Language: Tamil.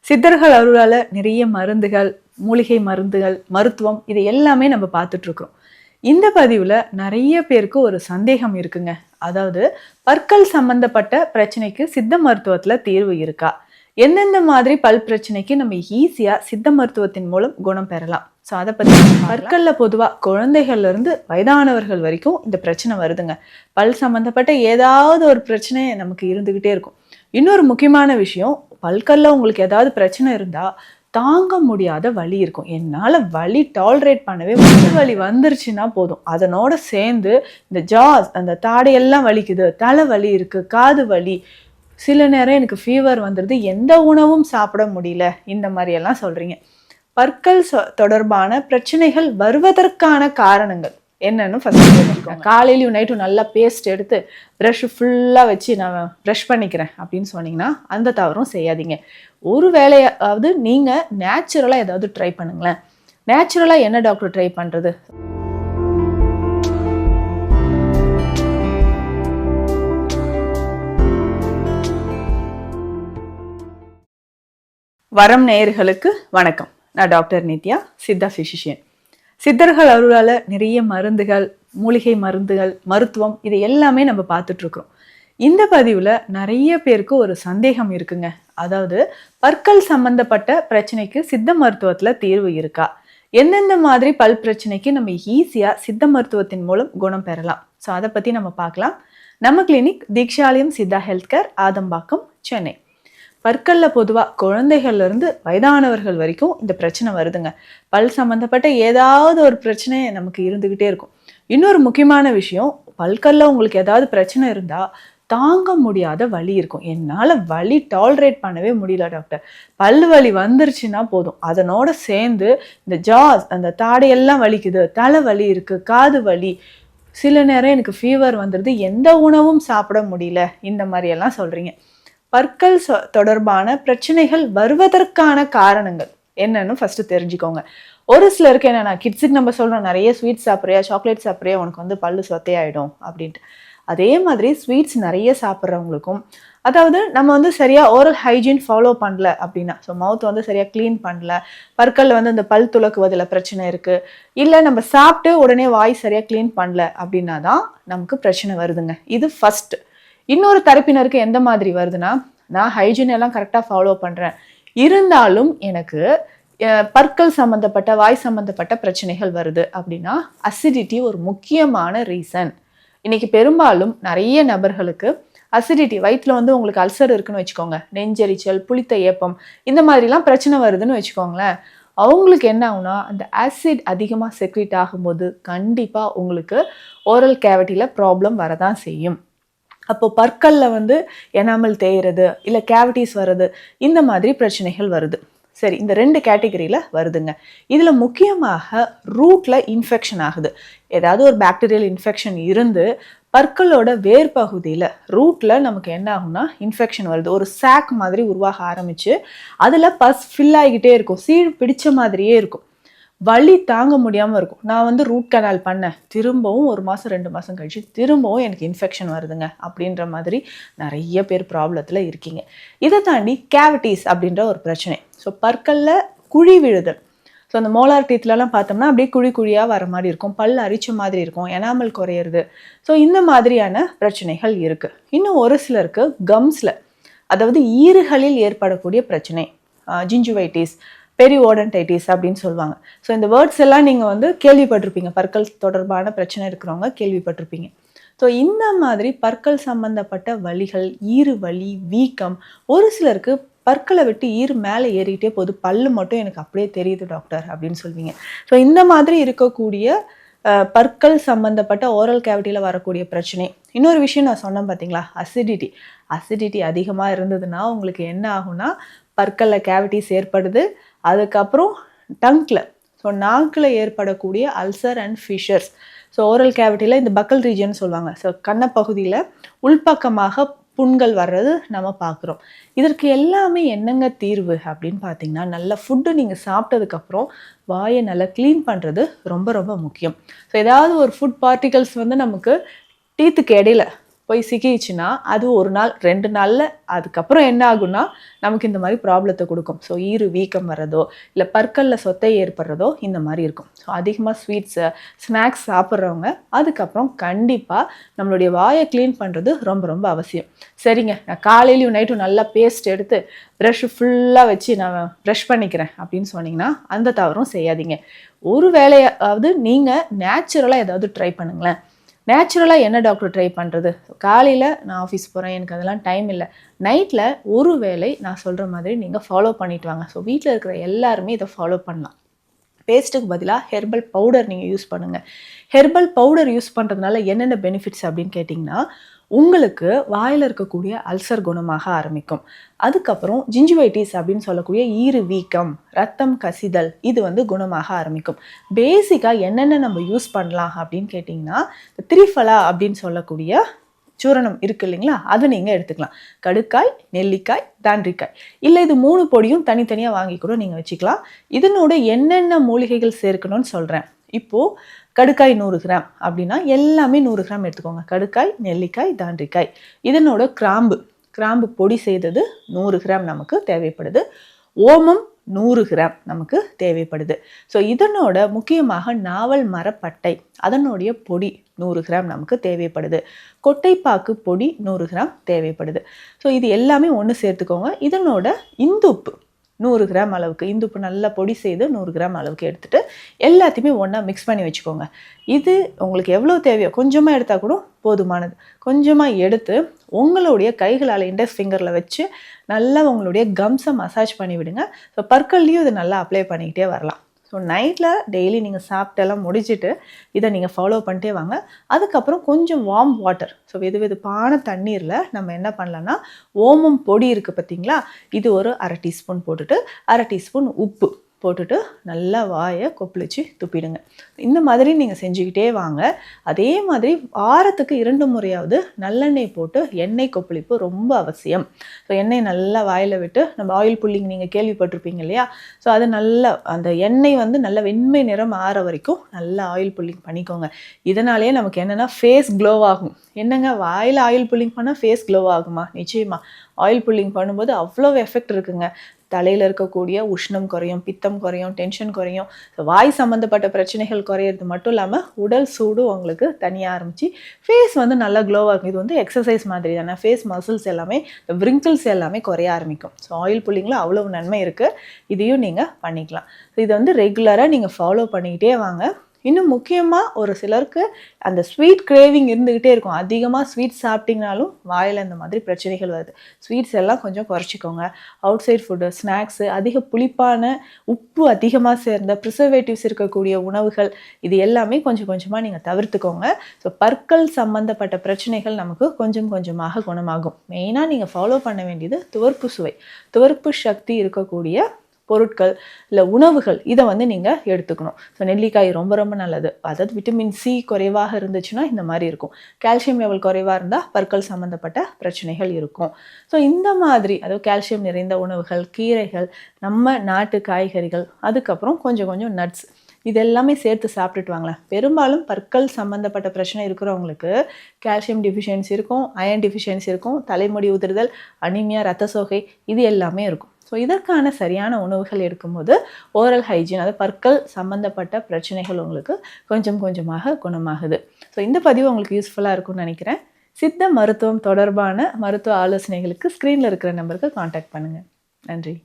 சித்தர்கள் அருளால நிறைய மருந்துகள், மூலிகை மருந்துகள், மருத்துவம் இது எல்லாமே நம்ம பார்த்துட்டு இருக்கிறோம். இந்த பதிவுல நிறைய பேருக்கு ஒரு சந்தேகம் இருக்குங்க. அதாவது பற்கள் சம்பந்தப்பட்ட பிரச்சனைக்கு சித்த மருத்துவத்துல தீர்வு இருக்கா? எந்தெந்த மாதிரி பல் பிரச்சனைக்கு நம்ம ஈஸியா சித்த மருத்துவத்தின் மூலம் குணம் பெறலாம்? ஸோ அதை பத்தி பற்கள்ல பொதுவா குழந்தைகள்ல இருந்து வயதானவர்கள் வரைக்கும் இந்த பிரச்சனை வருதுங்க. பல் சம்பந்தப்பட்ட ஏதாவது ஒரு பிரச்சனை நமக்கு இருந்துகிட்டே இருக்கும். இன்னொரு முக்கியமான விஷயம், பல்கல்ல உங்களுக்கு ஏதாவது பிரச்சனை இருந்தா தாங்க முடியாத வலி இருக்கும். என்னால் வலி டாலரேட் பண்ணவே வலி வந்துருச்சுன்னா போதும், அதனோட சேர்ந்து இந்த ஜாஸ் அந்த தாடையெல்லாம் வலிக்குது, தலை வலி இருக்கு, காது வலி, சில நேரம் எனக்கு ஃபீவர் வந்துடுது, எந்த உணவும் சாப்பிட முடியல, இந்த மாதிரியெல்லாம் சொல்றீங்க. பற்கள் தொடர்பான பிரச்சனைகள் வருவதற்கான காரணங்கள் என்னன்னு ஃபர்ஸ்ட் தெரிஞ்சுக்கோங்க. காலையிலையும் நைட்டும் நல்லா பேஸ்ட் எடுத்து ப்ரஷ் ஃபுல்லாக வச்சு நான் ப்ரஷ் பண்ணிக்கிறேன் அப்படின்னு சொன்னீங்கன்னா அந்த தவறும் செய்யாதீங்க. ஒரு வேலையாவது நீங்கள் நேச்சுரலாக ஏதாவது ட்ரை பண்ணுங்களேன். நேச்சுரலாக என்ன டாக்டர் ட்ரை பண்ணுறது? வரம் நேயர்களுக்கு வணக்கம். நான் டாக்டர் நித்யா, சித்தா ஃபிசிஷியன். சித்தர்கள் அருளால நிறைய மருந்துகள், மூலிகை மருந்துகள், மருத்துவம் இது எல்லாமே நம்ம பார்த்துட்டு இருக்கிறோம். இந்த பதிவுல நிறைய பேருக்கு ஒரு சந்தேகம் இருக்குங்க. அதாவது பற்கள் சம்பந்தப்பட்ட பிரச்சனைக்கு சித்த மருத்துவத்துல தீர்வு இருக்கா? எந்தெந்த மாதிரி பல் பிரச்சனைக்கு நம்ம ஈஸியா சித்த மருத்துவத்தின் மூலம் குணம் பெறலாம்? ஸோ அதை பத்தி நம்ம பார்க்கலாம். நம்ம clinic Deekshalayam Siddha health care, Adambakkam, Chennai. பற்கள்ல பொதுவாக குழந்தைகள்ல இருந்து வயதானவர்கள் வரைக்கும் இந்த பிரச்சனை வருதுங்க. பல் சம்பந்தப்பட்ட ஏதாவது ஒரு பிரச்சனை நமக்கு இருந்துகிட்டே இருக்கும். இன்னொரு முக்கியமான விஷயம், பல்கல்ல உங்களுக்கு ஏதாவது பிரச்சனை இருந்தா தாங்க முடியாத வலி இருக்கும். என்னால் வலி டாலரேட் பண்ணவே முடியல டாக்டர், பல்லு வலி வந்துருச்சுன்னா போதும், அதனோட சேர்ந்து இந்த ஜாஸ் அந்த தாடையெல்லாம் வலிக்குது, தலை வலி இருக்கு, காது வலி, சில நேரம் எனக்கு ஃபீவர் வந்துடுது, எந்த உணவும் சாப்பிட முடியல, இந்த மாதிரியெல்லாம் சொல்றீங்க. பற்கள் தொடர்பான பிரச்சனைகள் வருவதற்கான காரணங்கள் என்னன்னு ஃபர்ஸ்ட் தெரிஞ்சுக்கோங்க. ஒரு சிலருக்கு என்னன்னா, கிட்ஸுக்கு நம்ம சொல்றோம் நிறைய ஸ்வீட்ஸ் சாப்பிட்றியா, சாக்லேட் சாப்பிட்றியா, உனக்கு வந்து பல்லு சொத்தையாயிடும் அப்படின்ட்டு. அதே மாதிரி ஸ்வீட்ஸ் நிறைய சாப்பிட்றவங்களுக்கும், அதாவது நம்ம வந்து சரியா ஓரல் ஹைஜீன் ஃபாலோ பண்ணல அப்படின்னா, ஸோ மவுத் வந்து சரியா க்ளீன் பண்ணல, பற்கள் வந்து இந்த பல் துலக்குவதில் பிரச்சனை இருக்கு, இல்லை நம்ம சாப்பிட்டு உடனே வாய் சரியா க்ளீன் பண்ணல அப்படின்னா தான் நமக்கு பிரச்சனை வருதுங்க. இது ஃபர்ஸ்ட். இன்னொரு தரப்பினருக்கு எந்த மாதிரி வருதுன்னா, நான் ஹைஜீன் எல்லாம் கரெக்டாக ஃபாலோ பண்ணுறேன், இருந்தாலும் எனக்கு பற்கள் சம்மந்தப்பட்ட வாய் சம்மந்தப்பட்ட பிரச்சனைகள் வருது அப்படின்னா அசிடிட்டி ஒரு முக்கியமான ரீசன். இன்னைக்கு பெரும்பாலும் நிறைய நபர்களுக்கு அசிடிட்டி, வயிற்றுல வந்து உங்களுக்கு அல்சர் இருக்குன்னு வச்சுக்கோங்க, நெஞ்செரிச்சல், புளித்த ஏப்பம், இந்த மாதிரிலாம் பிரச்சனை வருதுன்னு வச்சுக்கோங்களேன். அவங்களுக்கு என்ன ஆகுனா, அந்த ஆசிட் அதிகமாக செக்ரீட் ஆகும்போது கண்டிப்பாக உங்களுக்கு ஓரல் கேவிட்டியில் ப்ராப்ளம் வரதான் செய்யும். அப்போ பற்கல்ல வந்து எனாமல் தேய்றது, இல்லை கேவிட்டிஸ் வருது, இந்த மாதிரி பிரச்சனைகள் வருது. சரி, இந்த ரெண்டு கேட்டகரியில் வருதுங்க. இதில் முக்கியமாக ரூட்டில் இன்ஃபெக்ஷன் ஆகுது. ஏதாவது ஒரு பாக்டீரியல் இன்ஃபெக்ஷன் இருந்து பற்களோட வேர் பகுதியில் ரூட்டில் நமக்கு என்ன ஆகும்னா இன்ஃபெக்ஷன் வருது. ஒரு சாக் மாதிரி உருவாக ஆரம்பித்து அதில் பஸ் ஃபில் ஆகிக்கிட்டே இருக்கும், சீழ் பிடிச்ச மாதிரியே இருக்கும், வலி தாங்க முடியாமல் இருக்கும். நான் வந்து ரூட் கனால் பண்ணேன், திரும்பவும் 1 மாதம் 2 மாதம் கழிச்சு திரும்பவும் எனக்கு இன்ஃபெக்ஷன் வருதுங்க அப்படின்ற மாதிரி நிறைய பேர் ப்ராப்ளத்தில் இருக்கீங்க. இதை தாண்டி கேவிட்டிஸ் அப்படின்ற ஒரு பிரச்சனை. ஸோ பற்களில் குழி விழுதல். ஸோ அந்த மோலார் டீத்லலாம் பார்த்தோம்னா அப்படியே குழி குழியாக வர மாதிரி இருக்கும், பல் அரிச்ச மாதிரி இருக்கும், எனாமல் குறையிறது. ஸோ இந்த மாதிரியான பிரச்சனைகள் இருக்குது. இன்னும் ஒரு சிலருக்கு கம்ஸில், அதாவது ஈறுகளில் ஏற்படக்கூடிய பிரச்சனை, ஜிஞ்சுவைட்டிஸ், பெரிஓடன்டைட்டிஸ் அப்படின்னு சொல்லுவாங்க. ஸோ இந்த வேர்ட்ஸ் எல்லாம் நீங்கள் வந்து கேள்விப்பட்டிருப்பீங்க, பற்கள் தொடர்பான பிரச்சனை இருக்கிறவங்க கேள்விப்பட்டிருப்பீங்க. ஸோ இந்த மாதிரி பற்கள் சம்பந்தப்பட்ட வலிகள், ஈறு வலி, வீக்கம், ஒரு சிலருக்கு பற்களை விட்டு ஈறு மேலே ஏறிக்கிட்டே போகுது, பல்லு மட்டும் எனக்கு அப்படியே தெரியுது டாக்டர் அப்படின்னு சொல்வீங்க. ஸோ இந்த மாதிரி இருக்கக்கூடிய பற்கள் சம்பந்தப்பட்ட ஓரல் கேவிட்டியில் வரக்கூடிய பிரச்சனை. இன்னொரு விஷயம் நான் சொன்னேன் பார்த்தீங்களா, அசிடிட்டி. அசிடிட்டி அதிகமாக இருந்ததுன்னா உங்களுக்கு என்ன ஆகும்னா பற்களில் கேவிட்டிஸ் ஏற்படுது. அதுக்கப்புறம் டங்கில், ஸோ நாக்கில் ஏற்படக்கூடிய ulcer and fissures. So oral கேவிட்டியில் இந்த பக்கல் ரீஜன் சொல்லுவாங்க. ஸோ கன்னப்பகுதியில் உள்பக்கமாக புண்கள் வர்றது நம்ம பார்க்குறோம். இதற்கு எல்லாமே என்னங்க தீர்வு அப்படின்னு பார்த்தீங்கன்னா, நல்ல ஃபுட்டு நீங்கள் சாப்பிட்டதுக்கப்புறம் வாயை நல்லா க்ளீன் பண்ணுறது ரொம்ப ரொம்ப முக்கியம். ஸோ ஏதாவது ஒரு ஃபுட் பார்ட்டிகல்ஸ் வந்து நமக்கு டீத்துக்கு இடையில போய் சிக்கிச்சுன்னா அது ஒரு நாள் 2 நாளில் அதுக்கப்புறம் என்ன ஆகும்னா நமக்கு இந்த மாதிரி ப்ராப்ளத்தை கொடுக்கும். ஸோ ஈறு வீக்கம் வர்றதோ இல்லை பற்களில் சொத்தை ஏற்படுறதோ இந்த மாதிரி இருக்கும். ஸோ அதிகமாக ஸ்வீட்ஸு ஸ்நாக்ஸ் சாப்பிட்றவங்க அதுக்கப்புறம் கண்டிப்பாக நம்மளுடைய வாயை க்ளீன் பண்ணுறது ரொம்ப ரொம்ப அவசியம். சரிங்க, நான் காலையிலையும் நைட்டும் நல்லா பேஸ்ட் எடுத்து ப்ரஷ் ஃபுல்லாக வச்சு நான் ப்ரஷ் பண்ணிக்கிறேன் அப்படின்னு சொன்னீங்கன்னா அந்த தவறும் செய்யாதீங்க. ஒரு வேலையாவது நீங்கள் நேச்சுரலாக ஏதாவது ட்ரை பண்ணுங்களேன். நேச்சுரலாக என்ன டாக்டர் ட்ரை பண்ணுறது? காலையில் நான் ஆஃபீஸ் போகிறேன், எனக்கு அதெல்லாம் டைம் இல்லை. நைட்டில் ஒரு வேளை நான் சொல்கிற மாதிரி நீங்கள் ஃபாலோ பண்ணிட்டு வாங்க. ஸோ வீட்டில் இருக்கிற எல்லாருமே இதை ஃபாலோ பண்ணலாம். பேஸ்ட்டுக்கு பதிலாக ஹெர்பல் பவுடர் நீங்கள் யூஸ் பண்ணுங்கள். ஹெர்பல் பவுடர் யூஸ் பண்ணுறதுனால என்னென்ன பெனிஃபிட்ஸ் அப்படின்னு கேட்டிங்கன்னா, உங்களுக்கு வாயில் இருக்கக்கூடிய அல்சர் குணமாக ஆரம்பிக்கும். அதுக்கப்புறம் ஜிஞ்சுவைட்டிஸ் அப்படின்னு சொல்லக்கூடிய ஈறு வீக்கம், ரத்தம் கசிதல் இது குணமாக ஆரம்பிக்கும். பேசிக்காக என்னென்ன நம்ம யூஸ் பண்ணலாம் அப்படின்னு கேட்டிங்கன்னா, திரிஃபலா அப்படின்னு சொல்லக்கூடிய சூரணம் இருக்குது இல்லைங்களா, அதை நீங்கள் எடுத்துக்கலாம். கடுக்காய், நெல்லிக்காய், தாண்டிக்காய், இல்லை இது 3 பொடியும் தனித்தனியாக வாங்கி கூட நீங்கள் வச்சுக்கலாம். இதனோட என்னென்ன மூலிகைகள் சேர்க்கணும்னு சொல்கிறேன். இப்போது கடுக்காய் 100 கிராம் அப்படின்னா எல்லாமே 100 கிராம் எடுத்துக்கோங்க. கடுக்காய், நெல்லிக்காய், தாண்டிக்காய், இதனோட கிராம்பு பொடி செய்தது 100 கிராம் நமக்கு தேவைப்படுது. ஓமம் 100 கிராம் நமக்கு தேவைப்படுது. ஸோ இதனோட முக்கியமாக நாவல் மரப்பட்டை அதனுடைய பொடி 100 கிராம் நமக்கு தேவைப்படுது. கொட்டைப்பாக்கு பொடி 100 கிராம் தேவைப்படுது. ஸோ இது எல்லாமே ஒன்று சேர்த்துக்கோங்க. இதனோட இந்துப்பு 100 கிராம் அளவுக்கு, இந்துப்பு நல்லா பொடி செய்து 100 கிராம் அளவுக்கு எடுத்துகிட்டு எல்லாத்தையுமே ஒன்றா மிக்ஸ் பண்ணி வச்சுக்கோங்க. இது உங்களுக்கு எவ்வளோ தேவையோ கொஞ்சமாக எடுத்தால் கூட போதுமானது. கொஞ்சமாக எடுத்து உங்களுடைய கைகளால் இண்டெக்ஸ் ஃபிங்கரில் வச்சு நல்லா உங்களுடைய கம்ஸை மசாஜ் பண்ணி விடுங்க. ஸோ பற்கள்லையும் இதை நல்லா அப்ளை பண்ணிக்கிட்டே வரலாம். ஸோ நைட்டில் டெய்லி நீங்கள் சாப்பிட்டெல்லாம் முடிச்சுட்டு இதை நீங்கள் ஃபாலோ பண்ணிட்டே வாங்க. அதுக்கப்புறம் கொஞ்சம் வார்ம் வாட்டர், ஸோ வெதுவெதுப்பான தண்ணீரில் நம்ம என்ன பண்ணலான்னா, ஓமம் பொடி இருக்குது பார்த்தீங்களா, இது ஒரு 1/2 டீஸ்பூன் போட்டுட்டு 1/2 டீஸ்பூன் உப்பு போட்டுட்டு நல்லா வாயை கொப்பளிச்சு துப்பிடுங்க. இந்த மாதிரி நீங்கள் செஞ்சுக்கிட்டே வாங்க. அதே மாதிரி வாரத்துக்கு 2 முறையாவது நல்லெண்ணெய் போட்டு எண்ணெய் கொப்பளிப்பு ரொம்ப அவசியம். ஸோ எண்ணெய் நல்லா வாயில் விட்டு, நம்ம ஆயில் புல்லிங் நீங்கள் கேள்விப்பட்டிருப்பீங்க இல்லையா, ஸோ அது நல்லா அந்த எண்ணெய் நல்ல வெண்மை நிறம் ஆற வரைக்கும் நல்லா ஆயில் புல்லிங் பண்ணிக்கோங்க. இதனாலேயே நமக்கு என்னென்னா ஃபேஸ் க்ளோ ஆகும். என்னங்க வாயில் ஆயில் புல்லிங் பண்ணால் ஃபேஸ் க்ளோ ஆகுமா? நிச்சயமாக. ஆயில் புல்லிங் பண்ணும்போது அவ்வளோ எஃபெக்ட் இருக்குங்க. தலையில் இருக்கக்கூடிய உஷ்ணம் குறையும், பித்தம் குறையும், டென்ஷன் குறையும். வாய் சம்மந்தப்பட்ட பிரச்சனைகள் குறையிறது மட்டும் இல்லாமல் உடல் சூடு உங்களுக்கு தனியாக ஆரம்பித்து ஃபேஸ் நல்லா க்ளோவாக இருக்கும். இது எக்ஸசைஸ் மாதிரி தானே. ஃபேஸ் மசில்ஸ் எல்லாமே, விரிங்கிள்ஸ் எல்லாமே குறைய ஆரம்பிக்கும். ஸோ ஆயில் புல்லிங்கில் அவ்வளோ நன்மை இருக்குது. இதையும் நீங்கள் பண்ணிக்கலாம். ஸோ இதை ரெகுலராக நீங்கள் ஃபாலோ பண்ணிக்கிட்டே வாங்க. இன்னும் முக்கியமாக ஒரு சிலருக்கு அந்த ஸ்வீட் கிரேவிங் இருந்துக்கிட்டே இருக்கும். அதிகமாக ஸ்வீட்ஸ் சாப்பிட்டிங்கனாலும் வாயில் இந்த மாதிரி பிரச்சனைகள் வருது. ஸ்வீட்ஸ் எல்லாம் கொஞ்சம் குறைச்சிக்கோங்க. அவுட் சைட் ஃபுட்டு, ஸ்நாக்ஸு, அதிக புளிப்பான, உப்பு அதிகமாக சேர்ந்த ப்ரிசர்வேட்டிவ்ஸ் இருக்கக்கூடிய உணவுகள், இது எல்லாமே கொஞ்சம் கொஞ்சமாக நீங்கள் தவிர்த்துக்கோங்க. ஸோ பற்கள் சம்மந்தப்பட்ட பிரச்சனைகள் நமக்கு கொஞ்சம் கொஞ்சமாக குணமாகும். மெயினாக நீங்கள் ஃபாலோ பண்ண வேண்டியது துவர்ப்பு சுவை, துவர்ப்பு சக்தி இருக்கக்கூடிய பொருட்கள் இல்லை உணவுகள், இதை நீங்கள் எடுத்துக்கணும். ஸோ நெல்லிக்காய் ரொம்ப ரொம்ப நல்லது. அதாவது விட்டமின் சி குறைவாக இருந்துச்சுன்னா இந்த மாதிரி இருக்கும். கால்சியம் லெவல் குறைவாக இருந்தால் பற்கள் சம்மந்தப்பட்ட பிரச்சனைகள் இருக்கும். ஸோ இந்த மாதிரி அதாவது கால்சியம் நிறைந்த உணவுகள், கீரைகள், நம்ம நாட்டு காய்கறிகள், அதுக்கப்புறம் கொஞ்சம் கொஞ்சம் நட்ஸ், இது எல்லாமே சேர்த்து சாப்பிட்டுட்டு வாங்களேன். பெரும்பாலும் பற்கள் சம்மந்தப்பட்ட பிரச்சனை இருக்கிறவங்களுக்கு கால்சியம் டிஃபிஷியன்சி இருக்கும், அயன் டிஃபிஷியன்சி இருக்கும், தலைமுடி உதிர்தல், அனிமியா, ரத்த சோகை, இது எல்லாமே இருக்கும். ஸோ இதற்கான சரியான உணவுகள் எடுக்கும்போது ஓரல் ஹைஜீன், அதாவது பற்கள் சம்மந்தப்பட்ட பிரச்சனைகள் உங்களுக்கு கொஞ்சம் கொஞ்சமாக குணமாகுது. ஸோ இந்த பதிவு உங்களுக்கு யூஸ்ஃபுல்லாக இருக்கும்னு நினைக்கிறேன். சித்த மருத்துவம் தொடர்பான மருத்துவ ஆலோசனைகளுக்கு ஸ்க்ரீனில் இருக்கிற நம்பருக்கு காண்டாக்ட் பண்ணுங்கள். நன்றி.